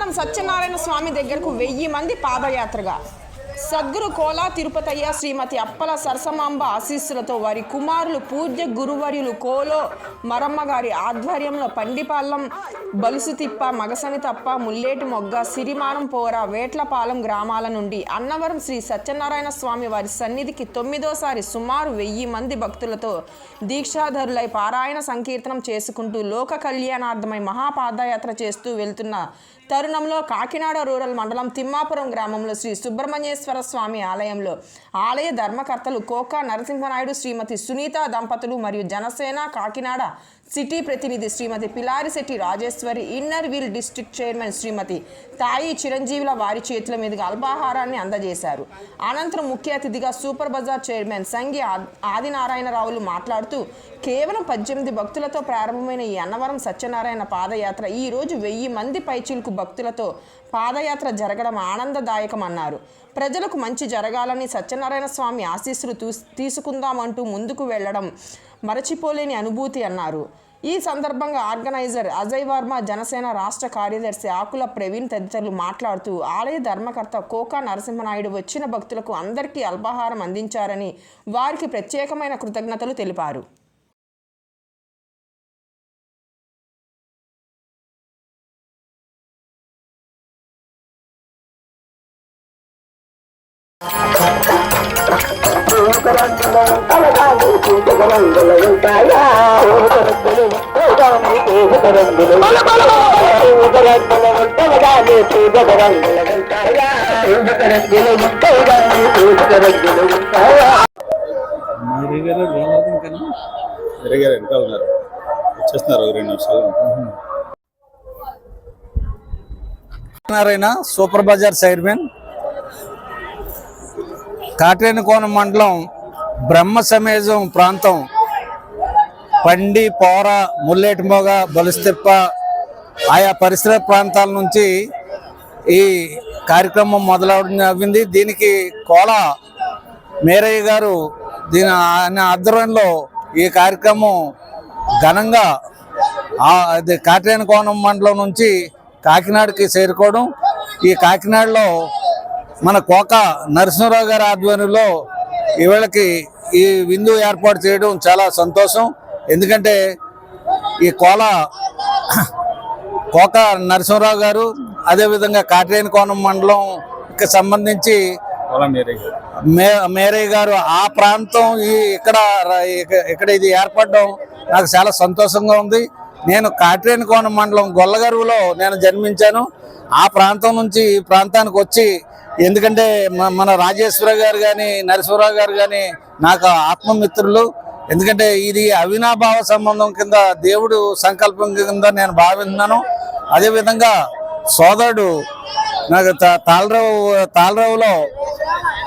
అన్నవరం సత్యనారాయణ స్వామి దగ్గరకు 1000 మంది పాదయాత్రగా సద్గురు కోలా తిరుపతయ్య శ్రీమతి అప్పల సరసమాంబ ఆశీస్సులతో వారి కుమారులు పూజ్య గురువర్యులు కోలో మరమ్మ గారి ఆధ్వర్యంలో పండిపాలెం బలుసుతిప్ప మగసనితప్ప ముల్లేటి మొగ్గ సిరిమానం పోర వేట్లపాలెం గ్రామాల నుండి అన్నవరం శ్రీ సత్యనారాయణ స్వామి వారి సన్నిధికి 9వ సుమారు 1000 మంది భక్తులతో దీక్షాధరులై పారాయణ సంకీర్తనం చేసుకుంటూ లోక కళ్యాణార్థమై మహాపాదయాత్ర చేస్తూ వెళ్తున్న తరుణంలో కాకినాడ రూరల్ మండలం తిమ్మాపురం గ్రామంలో శ్రీ సుబ్రహ్మణ్యేశ్వర స్వామి ఆలయంలో ఆలయ ధర్మకర్తలు కోకా నరసింహనాయుడు శ్రీమతి సునీత దంపతులు మరియు జనసేన కాకినాడ సిటీ ప్రతినిధి Srimati Pilarisetti Rajeswari inner wheel district chairman Srimati Tayi చిరంజీవుల వారి చేతుల మీదుగా అల్పాహారాన్ని అందజేశారు. అనంతరం ముఖ్య అతిథిగా సూపర్ బజార్ చైర్మన్ సంగి ఆదినారాయణరావులు మాట్లాడుతూ కేవలం 18 భక్తులతో ప్రారంభమైన ఈ అన్నవరం సత్యనారాయణ పాదయాత్ర ఈరోజు 1000 మంది పైచిలుకు భక్తులతో పాదయాత్ర జరగడం ఆనందదాయకమన్నారు. ప్రజలకు మంచి జరగాలని సత్యనారాయణ స్వామి ఆశీస్సులు తీసుకుందామంటూ ముందుకు వెళ్లడం మరచిపోలేని అనుభూతి అన్నారు. ఈ సందర్భంగా ఆర్గనైజర్ అజయ్ వర్మ, జనసేన రాష్ట్ర కార్యదర్శి ఆకుల ప్రవీణ్ తదితరులు మాట్లాడుతూ ఆలయ ధర్మకర్త కోకా నరసింహనాయుడు వచ్చిన భక్తులకు అందరికీ అల్పాహారం అందించారని వారికి ప్రత్యేకమైన కృతజ్ఞతలు తెలిపారు. సూపర్ బజార్ చైర్మన్, కాట్రేనికోన మండలం బ్రహ్మ సమేజం ప్రాంతం పండి పోర ముల్లేటి మొగ బలుస్తిప్ప ఆయా పరిసర ప్రాంతాల నుంచి ఈ కార్యక్రమం మొదలవుతుంది. దీనికి కోల మేరయ్య గారు ఆయన ఆధ్వర్యంలో ఈ కార్యక్రమం ఘనంగా కాట్రేనికోన మండలం నుంచి కాకినాడకి చేరుకోవడం, ఈ కాకినాడలో మన కోకా నరసింహరావు గారి ఆధ్వర్యంలో ఈవేళకి ఈ విందు ఏర్పాటు చేయడం చాలా సంతోషం. ఎందుకంటే ఈ కోకా నరసింహరావు గారు, అదేవిధంగా కాట్రేనికోన మండలంకి సంబంధించి మేరయ్య గారు ఆ ప్రాంతం ఇక్కడ ఇది ఏర్పడడం నాకు చాలా సంతోషంగా ఉంది. నేను కాట్రేనికోన మండలం గొల్లగరువులో నేను జన్మించాను. ఆ ప్రాంతం నుంచి ఈ ప్రాంతానికి వచ్చి, ఎందుకంటే మన రాజేశ్వర గారు కానీ నరసింహరావు గారు కానీ నాకు ఆత్మమిత్రులు. ఎందుకంటే ఇది అవినాభావ సంబంధం కింద దేవుడు సంకల్పం కింద నేను భావిస్తున్నాను. అదేవిధంగా సోదరుడు నాకు తాళరావులో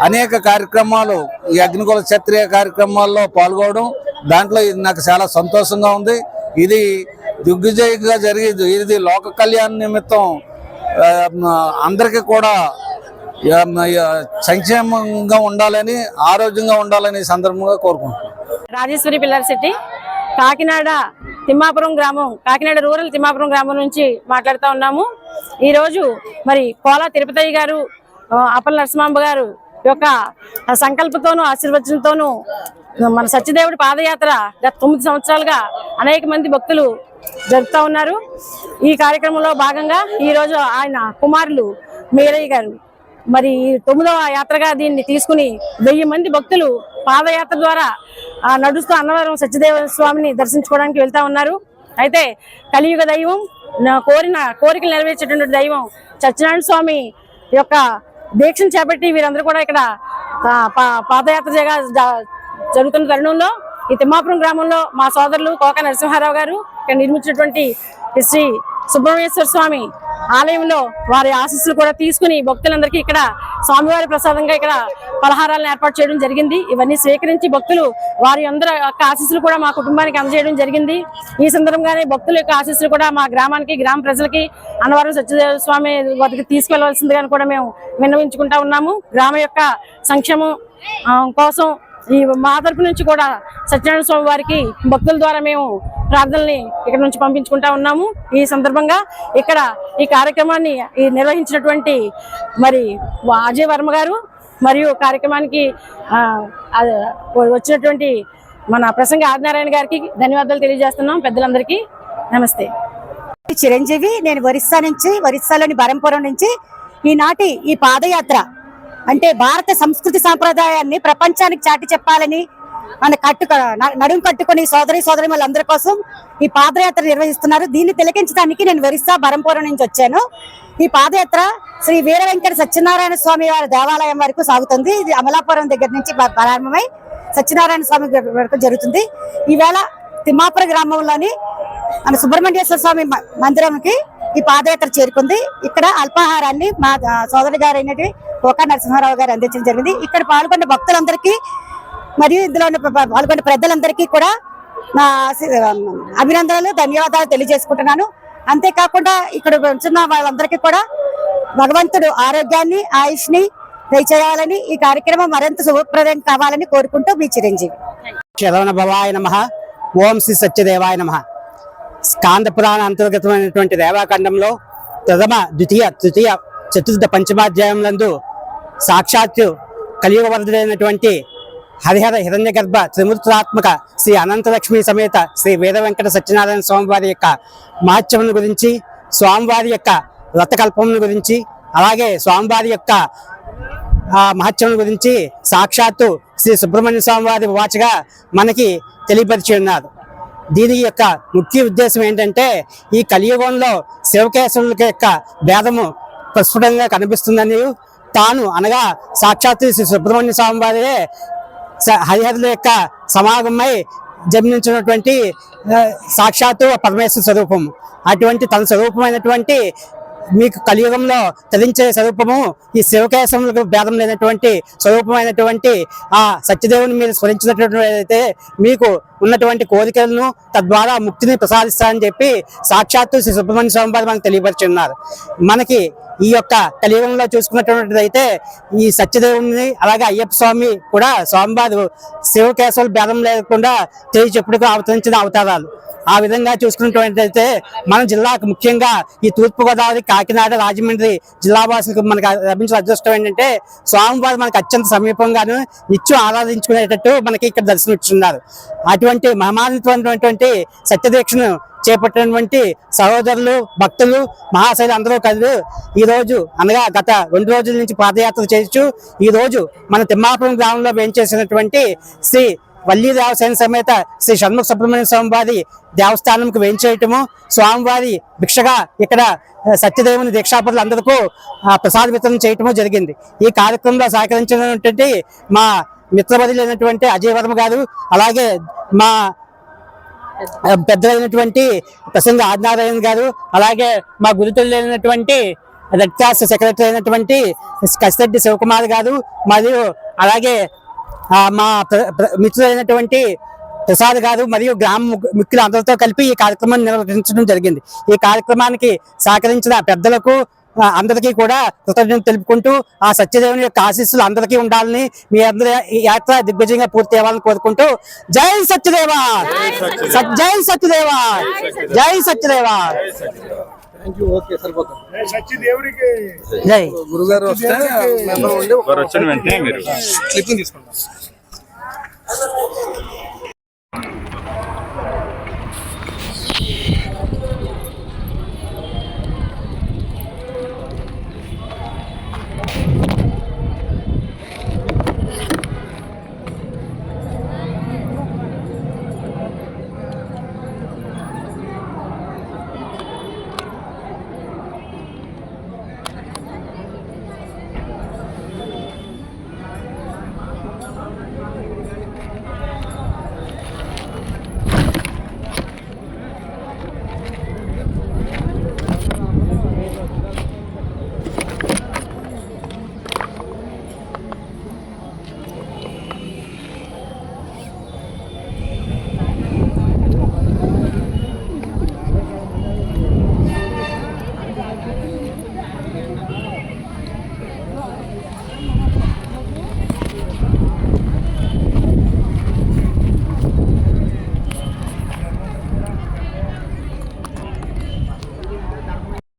అనేక కార్యక్రమాలు, ఈ అగ్నికుల క్షత్రియ కార్యక్రమాల్లో పాల్గొనడం, దాంట్లో నాకు చాలా సంతోషంగా ఉంది. ఇది దిగ్విజయంగా జరిగింది. ఇది లోక కళ్యాణ నిమిత్తం అందరికీ కూడా సంక్షేమంగా ఉండాలని, ఆరోగ్యంగా ఉండాలని సందర్భంగా కోరుకుంటున్నాను. రాజేశ్వరి పిల్లర్శెట్టి, కాకినాడ తిమ్మాపురం గ్రామం, కాకినాడ రూరల్ తిమ్మాపురం గ్రామం నుంచి మాట్లాడుతూ ఉన్నాము. ఈరోజు మరి కోలా తిరుపతయ్య గారు, అప్పల నరసింహాంబ గారు యొక్క సంకల్పంతోనూ ఆశీర్వచనంతోనూ మన సత్యదేవుడి పాదయాత్ర గత 9 సంవత్సరాలుగా అనేక మంది భక్తులు జరుపుతూ ఉన్నారు. ఈ కార్యక్రమంలో భాగంగా ఈరోజు ఆయన కుమారులు మేరయ్య గారు మరి 9వ యాత్రగా దీన్ని తీసుకుని 1000 మంది భక్తులు పాదయాత్ర ద్వారా నడుస్తూ అన్నవరం సత్యదేవ స్వామిని దర్శించుకోవడానికి వెళ్తా ఉన్నారు. అయితే కలియుగ దైవం, కోరికలు నెరవేర్చేటువంటి దైవం సత్యనారాయణ స్వామి యొక్క దీక్షను చేపట్టి వీరందరూ కూడా ఇక్కడ పాదయాత్ర జరుగుతున్న తరుణంలో ఈ తిమ్మాపురం గ్రామంలో మా సోదరులు కోక నరసింహారావు గారు ఇక్కడ నిర్మించినటువంటి శ్రీ సుబ్రహ్మణ్యేశ్వర స్వామి ఆలయంలో వారి ఆశీస్సులు కూడా తీసుకుని భక్తులందరికీ ఇక్కడ స్వామివారి ప్రసాదంగా ఇక్కడ పలహారాలను ఏర్పాటు చేయడం జరిగింది. ఇవన్నీ స్వీకరించి భక్తులు వారి అందరి యొక్క ఆశీస్సులు కూడా మా కుటుంబానికి అందజేయడం జరిగింది. ఈ సందర్భంగానే భక్తుల యొక్క ఆశీస్సులు కూడా మా గ్రామానికి, గ్రామ ప్రజలకి అన్నవరం సత్యదేవ స్వామి వద్దకు తీసుకెళ్లవలసిందిగా కూడా మేము విన్నవించుకుంటా ఉన్నాము. గ్రామ యొక్క సంక్షేమం కోసం ఈ మా తరపు నుంచి కూడా సత్యనారాయణ స్వామి వారికి భక్తుల ద్వారా మేము ప్రార్థనల్ని ఇక్కడ నుంచి పంపించుకుంటా ఉన్నాము. ఈ సందర్భంగా ఇక్కడ ఈ కార్యక్రమాన్ని నిర్వహించినటువంటి మరి అజయ్ వర్మ గారు మరియు కార్యక్రమానికి వచ్చినటువంటి మన ప్రసంగ ఆదినారాయణ గారికి ధన్యవాదాలు తెలియజేస్తున్నాం. పెద్దలందరికీ నమస్తే. చిరంజీవి, నేను ఒరిస్సాలోని బరంపురం నుంచి ఈనాటి ఈ పాదయాత్ర అంటే భారత సంస్కృతి సాంప్రదాయాన్ని ప్రపంచానికి చాటి చెప్పాలని మన నడుం కట్టుకుని సోదరి వాళ్ళందరి కోసం ఈ పాదయాత్ర నిర్వహిస్తున్నారు. దీన్ని తిలకించడానికి నేను ఒరిస్సా బరంపురం నుంచి వచ్చాను. ఈ పాదయాత్ర శ్రీ వీర వెంకట సత్యనారాయణ స్వామి వారి దేవాలయం వరకు సాగుతుంది. ఇది అమలాపురం దగ్గర నుంచి ప్రారంభమై సత్యనారాయణ స్వామి వరకు జరుగుతుంది. ఈవేళ తిమ్మాపురం గ్రామంలోని మన సుబ్రహ్మణ్యేశ్వర స్వామి మందిరంకి ఈ పాదయాత్ర చేరుకుంది. ఇక్కడ అల్పాహారాన్ని మా సోదరి గారు అయినటువంటి కోకా నరసింహారావు గారు అందించడం జరిగింది. ఇక్కడ పాల్గొన్న భక్తులందరికీ మరియు ఇందులో పాల్గొన్న పెద్దలందరికీ కూడా నా అభినందనలు, ధన్యవాదాలు తెలియజేసుకుంటున్నాను. అంతేకాకుండా ఇక్కడ ఉంటున్న వాళ్ళందరికీ కూడా భగవంతుడు ఆరోగ్యాన్ని, ఆయుష్ని దయచేయాలని, ఈ కార్యక్రమం మరింత శుభప్రదం కావాలని కోరుకుంటూ మీ చిరంజీవి. శరవణ భవాయ నమః. ఓం శ్రీ సత్యదేవాయ నమః. స్కాంద పురాణ అంతర్గతమైనటువంటి రేవాఖండంలో ప్రథమ, ద్వితీయ, తృతీయ, చతుర్థ, పంచమాధ్యాయములందు సాక్షాత్తు కలియుగ వరదుడైనటువంటి హరిహర హిరణ్య గర్భ త్రిమూర్తాత్మక శ్రీ అనంతలక్ష్మి సమేత శ్రీ వీర వెంకట సత్యనారాయణ స్వామివారి యొక్క మహత్యమును గురించి, స్వామివారి యొక్క వ్రతకల్పమును గురించి, అలాగే స్వామివారి యొక్క మహత్యమును గురించి సాక్షాత్తు శ్రీ సుబ్రహ్మణ్య స్వామి వారి వాచగా మనకి తెలియపరిచి ఉన్నారు. దీని యొక్క ముఖ్య ఉద్దేశం ఏంటంటే, ఈ కలియుగంలో శివకేశవుల యొక్క భేదము ప్రస్ఫుటంగా కనిపిస్తుందని, తాను అనగా సాక్షాత్తు శ్రీ సుబ్రహ్మణ్య స్వామి వారే హరిహరుల యొక్క సమాగమై జన్మించినటువంటి సాక్షాత్తు పరమేశ్వర స్వరూపము. అటువంటి తన స్వరూపమైనటువంటి మీకు కలియుగంలో తరించే స్వరూపము ఈ శివకేశములకు భేదం లేనటువంటి స్వరూపమైనటువంటి ఆ సత్యదేవుని మీరు స్మరించినటువంటి మీకు ఉన్నటువంటి కోరికలను తద్వారా ముక్తిని ప్రసాదిస్తారని చెప్పి సాక్షాత్తు శ్రీ సుబ్రహ్మణ్య స్వామి వారు మనకు తెలియపరుచున్నారు. మనకి ఈ యొక్క కలియుగంలో చూసుకున్నటువంటిది అయితే ఈ సత్యదేవుని అలాగే అయ్యప్ప స్వామి కూడా స్వామివారు శివకేశవుల భేదం లేకుండా తెలియచెప్పుడుగా అవతరించిన అవతారాలు. ఆ విధంగా చూసుకున్నటువంటి మన జిల్లాకు ముఖ్యంగా ఈ తూర్పుగోదావరి, కాకినాడ, రాజమండ్రి జిల్లా వాసులకు మనకు లభించిన అదృష్టం ఏంటంటే స్వామివారు మనకు అత్యంత సమీపంగాను నిత్యం ఆరాధించుకునేటట్టు మనకి ఇక్కడ దర్శనమిస్తున్నారు. అటువంటి మహమానితమైనటువంటి సత్యదీక్షను చేపట్టినటువంటి సహోదరులు, భక్తులు, మహాశైలు అందరూ కలిసి ఈ రోజు అనగా గత 2 రోజుల నుంచి పాదయాత్ర చేయొచ్చు. ఈ రోజు మన తిమ్మాపురం గ్రామంలో వేంచేసినటువంటి శ్రీ వల్లి దేవసేన సమేత శ్రీ షణ్ముఖ సుబ్రహ్మణ్య స్వామి వారి దేవస్థానంకు వేంచేయటము, స్వామివారి భిక్షగా ఇక్కడ సత్యదేవుని దీక్షాపరులందరికీ ప్రసాద వితరణ చేయటము జరిగింది. ఈ కార్యక్రమంలో సహకరించినటువంటి మా మిత్రబదిలైనటువంటి అజయ్ వర్మ గారు, అలాగే మా పెద్దలైనటువంటి ప్రసంగ ఆదినారాయణ గారు, అలాగే మా గురుతులైనటువంటి రెడ్ క్రాస్ సెక్రటరీ అయినటువంటి కసిరెడ్డి శివకుమార్ గారు, మరియు అలాగే మా మిత్రులైనటువంటి ప్రసాద్ గారు మరియు గ్రామ ముఖ్యులు అందరితో కలిపి ఈ కార్యక్రమాన్ని నిర్వహించడం జరిగింది. ఈ కార్యక్రమానికి సహకరించిన పెద్దలకు అందరికీ కూడా కృతజ్ఞతలు తెలుపుకుంటూ ఆ సత్యదేవుని యొక్క ఆశీస్సులు అందరికీ ఉండాలని, మీ అందరి యాత్ర దిగ్విజయంగా పూర్తి అవ్వాలని కోరుకుంటూ జై సత్యదేవ, జై సత్యదేవ, జై సత్యదేవ. గురుగారు వస్తే